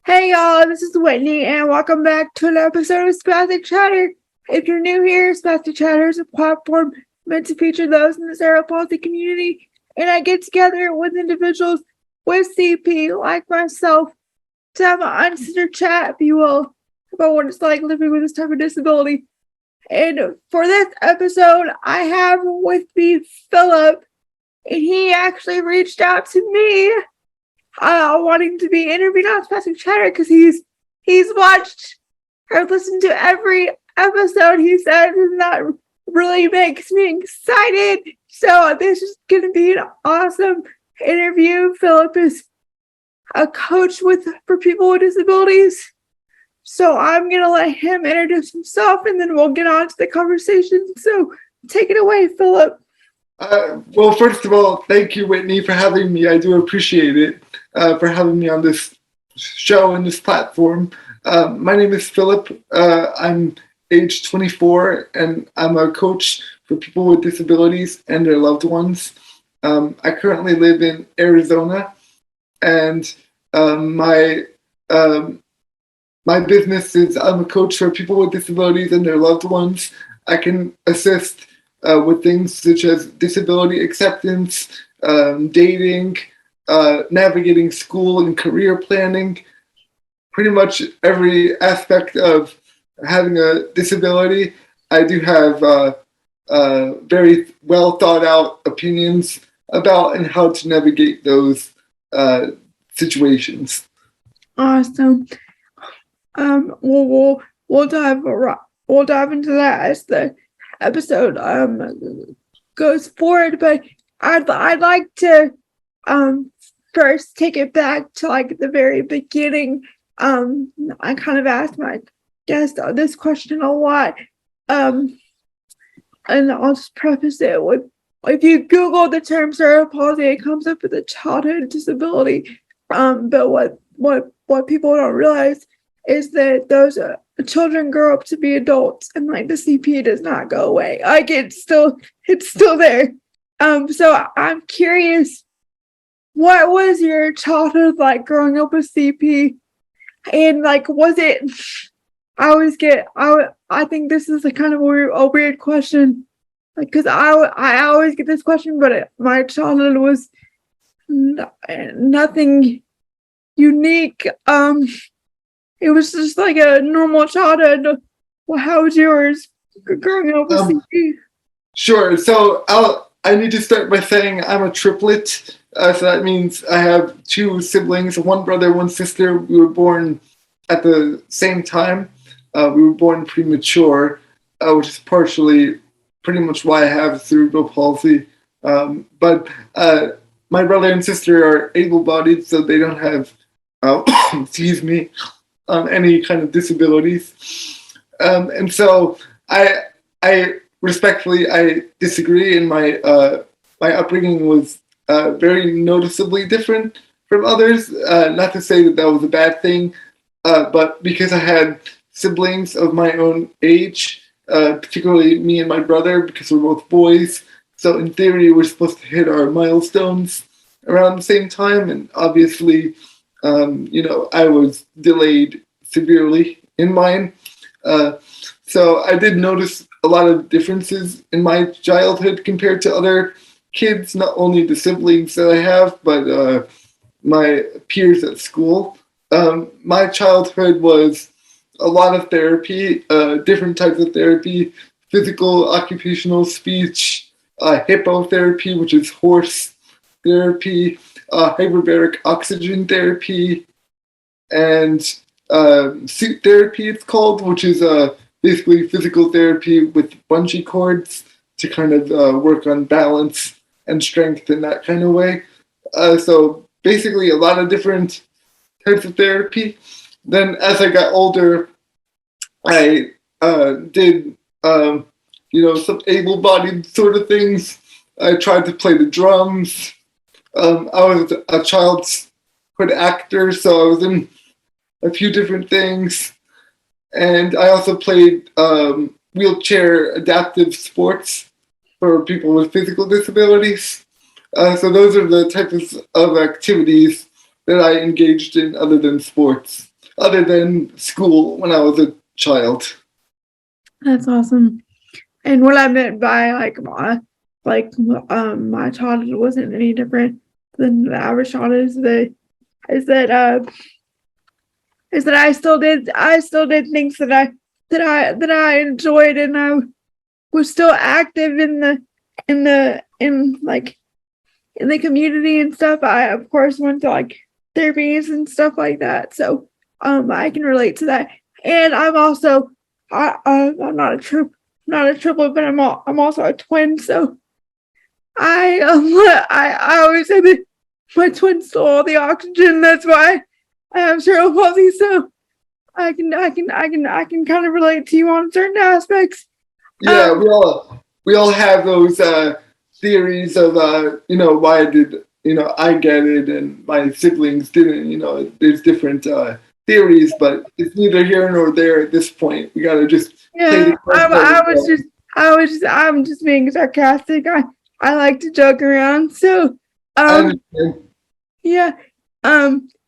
Hey y'all, this is Whitney, and welcome back to an episode of Spastic Chatter. If you're new here, Spastic Chatter is a platform meant to feature those in the cerebral palsy community, and I get together with individuals with CP, like myself, to have an uncensored chat, if you will, about what it's like living with this type of disability. And for this episode, I have with me Philip, and he actually reached out to me wanting to be interviewed on Spastic Chatter because he's watched or listened to every episode. He said, and that really makes me excited. So this is going to be an awesome interview. Philip is a coach for people with disabilities. So I'm going to let him introduce himself, and then we'll get on to the conversation. So take it away, Philip. Well, first of all, thank you, Whitney, for having me. I do appreciate it, for having me on this show and this platform. My name is Phillip. I'm age 24, and I'm a coach for people with disabilities and their loved ones. I currently live in Arizona, and my business is I'm a coach for people with disabilities and their loved ones. I can assist with things such as disability acceptance, dating, navigating school and career planning, pretty much every aspect of having a disability. I do have very well thought out opinions about and how to navigate those situations. Awesome. We'll dive into that as the episode goes forward, but I'd like to first take it back to like the very beginning. I kind of asked my guest this question a lot, and I'll just preface it with, if you Google the term cerebral palsy, it comes up with a childhood disability. But what people don't realize is that those children grow up to be adults, and like the CP does not go away. Like it's still there. So I'm curious, what was your childhood like growing up with CP? And like, was it? I think this is a kind of a weird question, like because I always get this question, but my childhood was nothing unique. It was just like a normal childhood. Well, how was yours growing up with CP? Sure. So I need to start by saying I'm a triplet. So that means I have two siblings, one brother, one sister. We were born at the same time. We were born premature, which is partially pretty much why I have cerebral palsy. But my brother and sister are able-bodied, so they don't have, excuse me, any kind of disabilities. And so I respectfully, I disagree, and my upbringing was very noticeably different from others. Not to say that that was a bad thing, but because I had siblings of my own age, particularly me and my brother, because we're both boys, so in theory we're supposed to hit our milestones around the same time, and obviously, I was delayed severely in mine. So I did notice a lot of differences in my childhood compared to other kids, not only the siblings that I have, but my peers at school. My childhood was a lot of therapy, different types of therapy, physical, occupational, speech, hippotherapy, which is horse therapy, hyperbaric oxygen therapy, and suit therapy, it's called, which is basically physical therapy with bungee cords to kind of work on balance and strength in that kind of way. So basically a lot of different types of therapy. Then as I got older, I did, some able-bodied sort of things. I tried to play the drums. I was a childhood actor, so I was in a few different things. And I also played wheelchair adaptive sports for people with physical disabilities. So those are the types of activities that I engaged in other than sports. other than school when I was a child. That's awesome. And what I meant by my childhood wasn't any different than the average childhood is that I still did things that I enjoyed, and I was still active in the community and stuff. I of course went to like therapies and stuff like that, so I can relate to that. And I'm also I'm not a triplet, but I'm also a twin. So I always say that my twin stole all the oxygen. That's why I have cerebral palsy. So I can kind of relate to you on certain aspects. Yeah, we all have those theories of why did I get it and my siblings didn't. There's different theories, but it's neither here nor there at this point. We gotta just play Yeah, I'm just being sarcastic. I like to joke around. So I understand. yeah.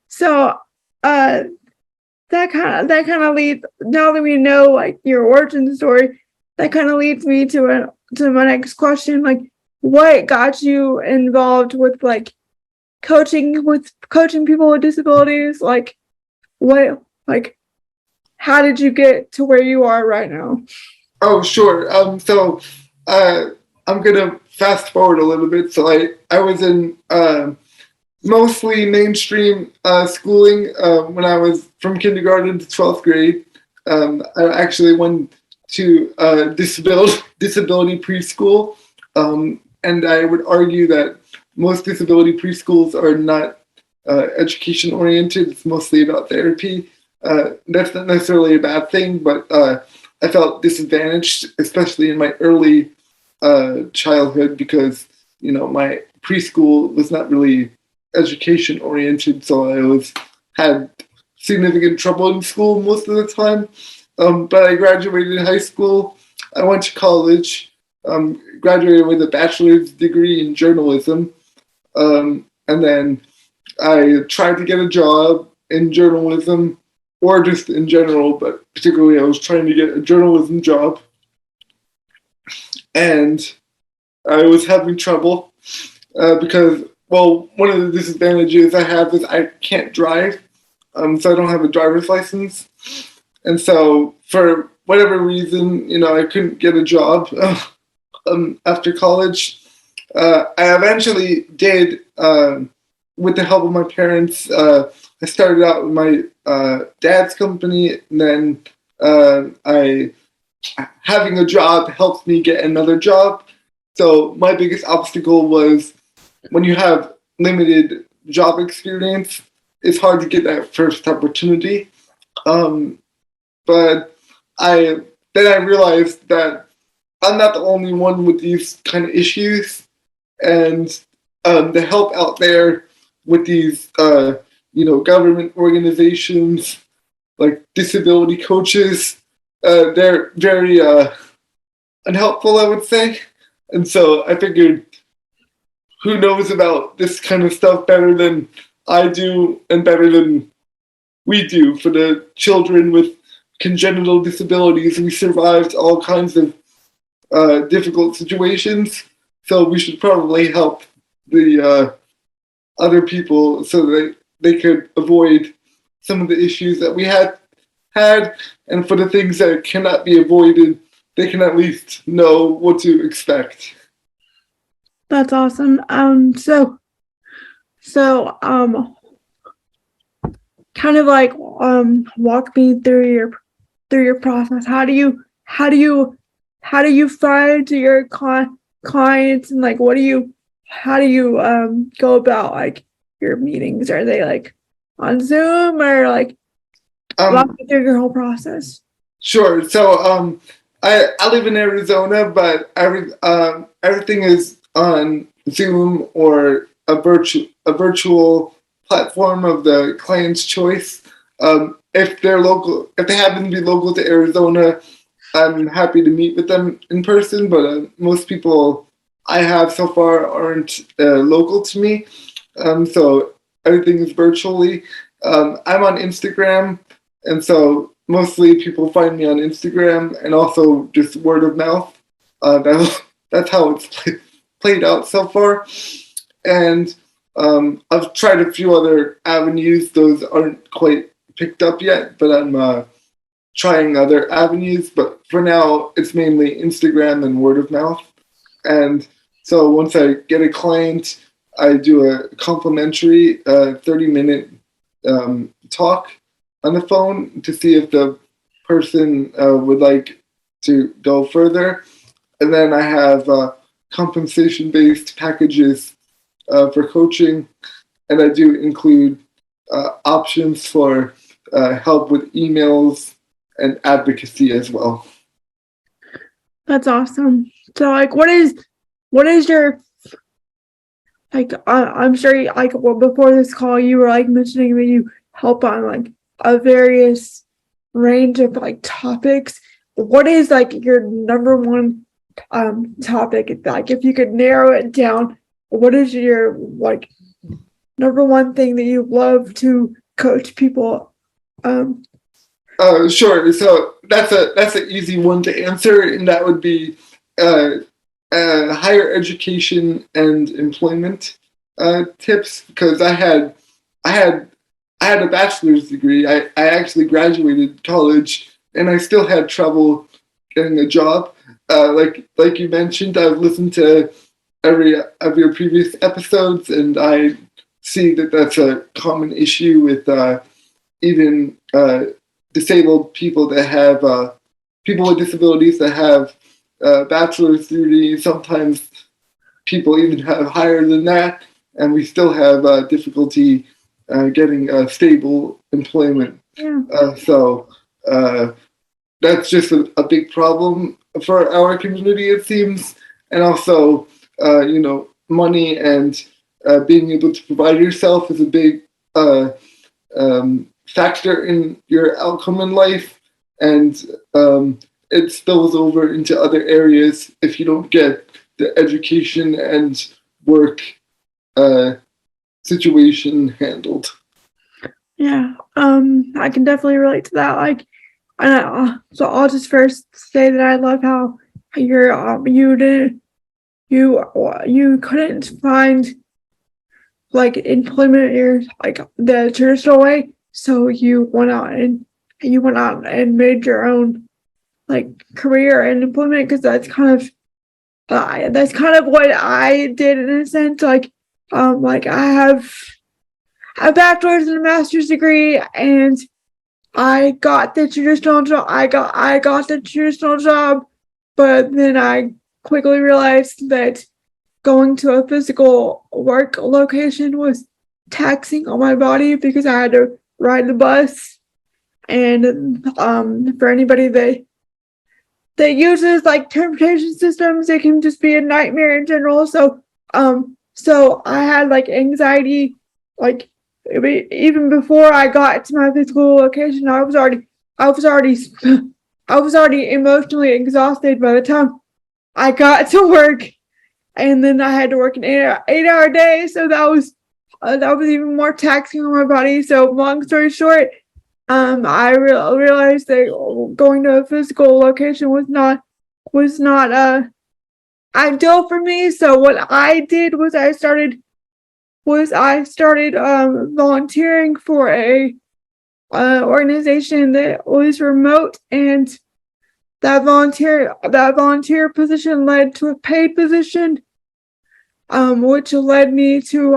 So that kind of leads, now that we know like your origin story, that kind of leads me to my next question. Like, what got you involved with like coaching people with disabilities? Like, what like how did you get to where you are right now? Oh, sure. So I'm gonna fast forward a little bit. So I was in mostly mainstream schooling when I was from kindergarten to 12th grade. I actually went to disability preschool, and I would argue that most disability preschools are not education oriented. It's mostly about therapy. That's not necessarily a bad thing, but I felt disadvantaged, especially in my early childhood, because my preschool was not really education oriented, so I had significant trouble in school most of the time. But I graduated high school. I went to college, graduated with a bachelor's degree in journalism, and then I tried to get a job in journalism or just in general, but particularly I was trying to get a journalism job, and I was having trouble because, well, one of the disadvantages I have is I can't drive, so I don't have a driver's license, and so for whatever reason, I couldn't get a job after college. I eventually did, with the help of my parents. I started out with my dad's company, and then having a job helped me get another job. So my biggest obstacle was when you have limited job experience, it's hard to get that first opportunity. But I realized that I'm not the only one with these kind of issues, and the help out there with these government organizations like disability coaches, they're very unhelpful, I would say. And so I figured, who knows about this kind of stuff better than I do and better than we do for the children with congenital disabilities. We survived all kinds of difficult situations, so we should probably help the other people so that they could avoid some of the issues that we had, and for the things that cannot be avoided, they can at least know what to expect. That's awesome. So kind of like walk me through your process. How do you find your clients, and like how do you go about like your meetings? Are they like on Zoom, or like walk me through your whole process? Sure. So I live in Arizona, but everything is on Zoom or a virtual platform of the client's choice. If they happen to be local to Arizona, I'm happy to meet with them in person. But most people I have so far aren't local to me, so everything is virtually. I'm on Instagram. And so mostly people find me on Instagram and also just word of mouth. That's how it's played out so far. And I've tried a few other avenues. Those aren't quite picked up yet, but I'm trying other avenues. But for now, it's mainly Instagram and word of mouth. And so once I get a client, I do a complimentary 30-minute talk on the phone to see if the person would like to go further. And then I have compensation-based packages for coaching, and I do include options for help with emails and advocacy as well. That's awesome. So, like, what is your, like, I'm sure, like, well, before this call, you were, like, mentioning that you help on, like, a various range of, like, topics. What is, like, your number one topic? Like, if you could narrow it down, what is your, like, number one thing that you love to coach people? Sure. So that's an easy one to answer, and that would be higher education and employment tips. Because I had a bachelor's degree. I actually graduated college, and I still had trouble getting a job. Like you mentioned, I've listened to every of your previous episodes, and I see that that's a common issue with even disabled people that have people with disabilities that have bachelor's degrees. Sometimes people even have higher than that, and we still have difficulty getting stable employment. Yeah. So that's just a big problem for our community, it seems. And also, money and being able to provide yourself is a big factor in your outcome in life, and it spills over into other areas if you don't get the education and work situation handled. Yeah, I can definitely relate to that. Like, so I'll just first say that I love how you couldn't find, like, employment in, like, the traditional way, so you went out and made your own, like, career and employment, because that's kind of what I did in a sense. Like I have a bachelor's and a master's degree, and I got the traditional job. I got the traditional job, but then I quickly realized that going to a physical work location was taxing on my body because I had to ride the bus. And for anybody that uses, like, transportation systems, it can just be a nightmare in general. So I had, like, anxiety, like, even before I got to my physical location. I was already emotionally exhausted by the time I got to work, and then I had to work an 8-hour day. So that was even more taxing on my body. So long story short, I realized that going to a physical location was not ideal for me. So what I did was I started volunteering for a organization that was remote, and that volunteer position led to a paid position, which led me to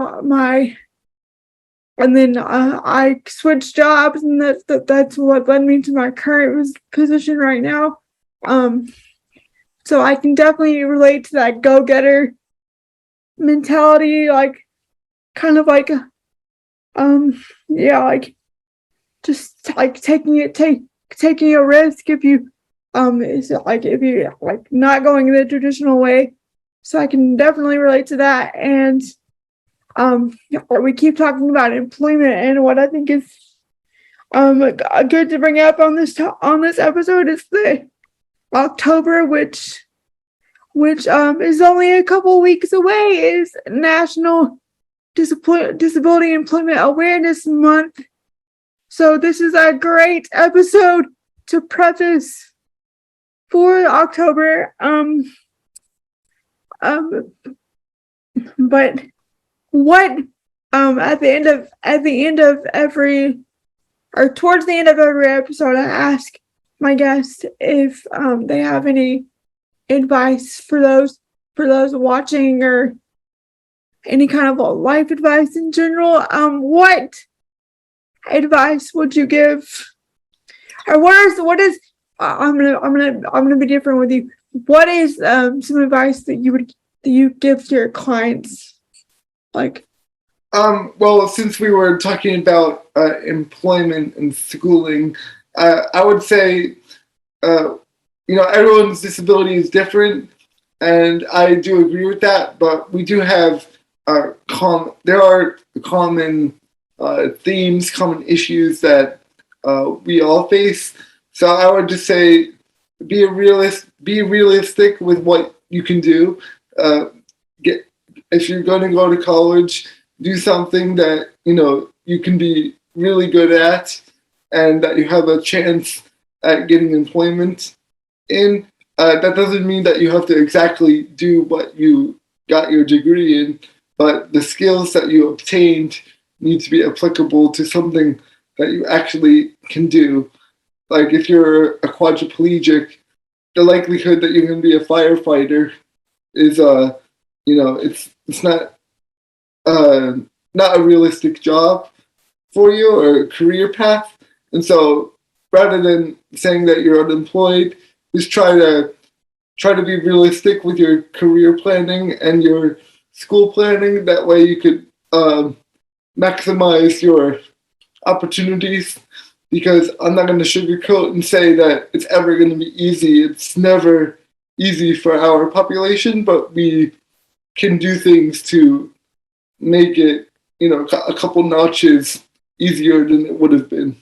and then I switched jobs, and that's what led me to my current position right now. So I can definitely relate to that go-getter mentality, like, kind of like, like, just, like, taking a risk if you like, not going the traditional way. So I can definitely relate to that. And we keep talking about employment, and what I think is good to bring up on this episode is the October, which is only a couple weeks away, is National Disability Employment Awareness Month. So this is a great episode to preface for October. But what at the end of every, or towards the end of every episode, I ask my guests if they have any advice for those watching, or any kind of life advice in general. What advice would you give, or what is I'm gonna be different with you. What is some advice that you give to your clients? Like, well, since we were talking about employment and schooling, I would say, everyone's disability is different, and I do agree with that. But we do have there are common themes, common issues that we all face. So I would just say, be realistic with what you can do. If you're going to go to college, do something that you can be really good at, and that you have a chance at getting employment in. That doesn't mean that you have to exactly do what you got your degree in, but the skills that you obtained need to be applicable to something that you actually can do. Like if you're a quadriplegic, the likelihood that you're going to be a firefighter is, it's not a realistic job for you, or a career path. And so rather than saying that you're unemployed, just try to be realistic with your career planning and your school planning. That way you could maximize your opportunities, because I'm not going to sugarcoat and say that it's ever going to be easy. It's never easy for our population, but we can do things to make it, a couple notches easier than it would have been.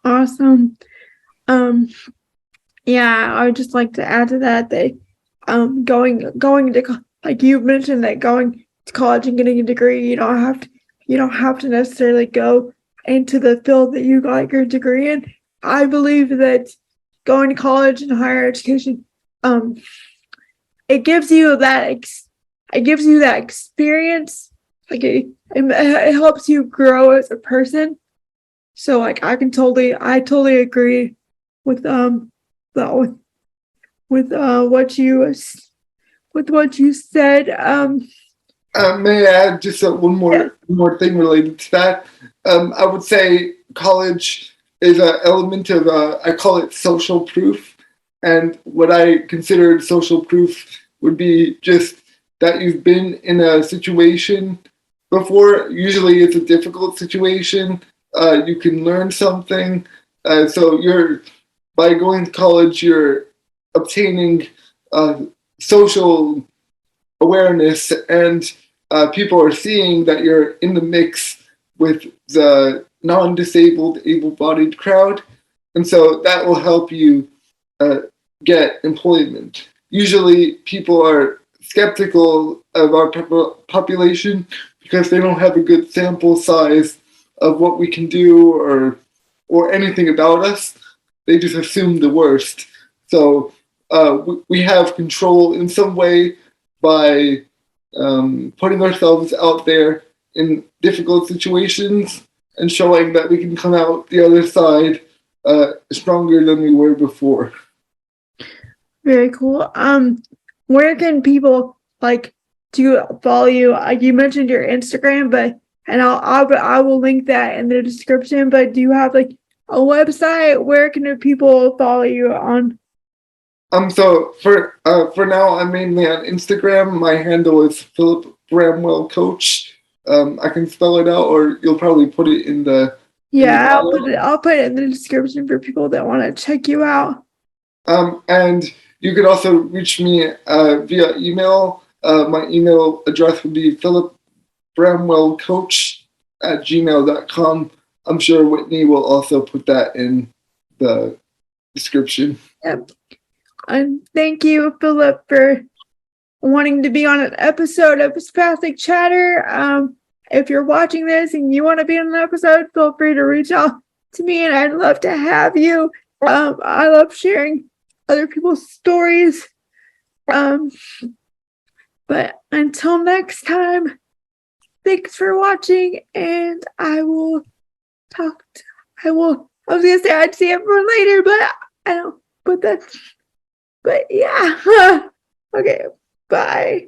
awesome. Yeah, I would just like to add to that going to, like you mentioned, that going to college and getting a degree, you don't have to necessarily go into the field that you got your degree in. I believe that going to college and higher education, it gives you that experience. Like it helps you grow as a person. So like I totally agree with what you said. May I add just one more thing related to that? I would say college is an element of, I call it social proof. And what I consider social proof would be just that you've been in a situation before. Usually it's a difficult situation. You can learn something. So by going to college, you're obtaining social awareness, and people are seeing that you're in the mix with the non-disabled, able-bodied crowd, and so that will help you get employment. Usually people are skeptical of our population because they don't have a good sample size of what we can do or anything about us. They just assume the worst. So we have control in some way by putting ourselves out there in difficult situations and showing that we can come out the other side stronger than we were before. Very cool. Where can people follow you? You mentioned your Instagram, and I will link that in the description. But do you have a website? Where can people follow you on? So for now, I'm mainly on Instagram. My handle is Philip Bramwell Coach. I can spell it out, or you'll probably put it in the. Yeah, I'll put it in the description for people that want to check you out. And you could also reach me via email. My email address would be philipbramwellcoach@gmail.com. I'm sure Whitney will also put that in the description. Yep. And thank you, Phillip, for wanting to be on an episode of Spastic Chatter. If you're watching this and you want to be on an episode, feel free to reach out to me, and I'd love to have you. I love sharing other people's stories. But until next time, thanks for watching, and I was gonna say I'd see everyone later, but I don't, but yeah. Okay, bye.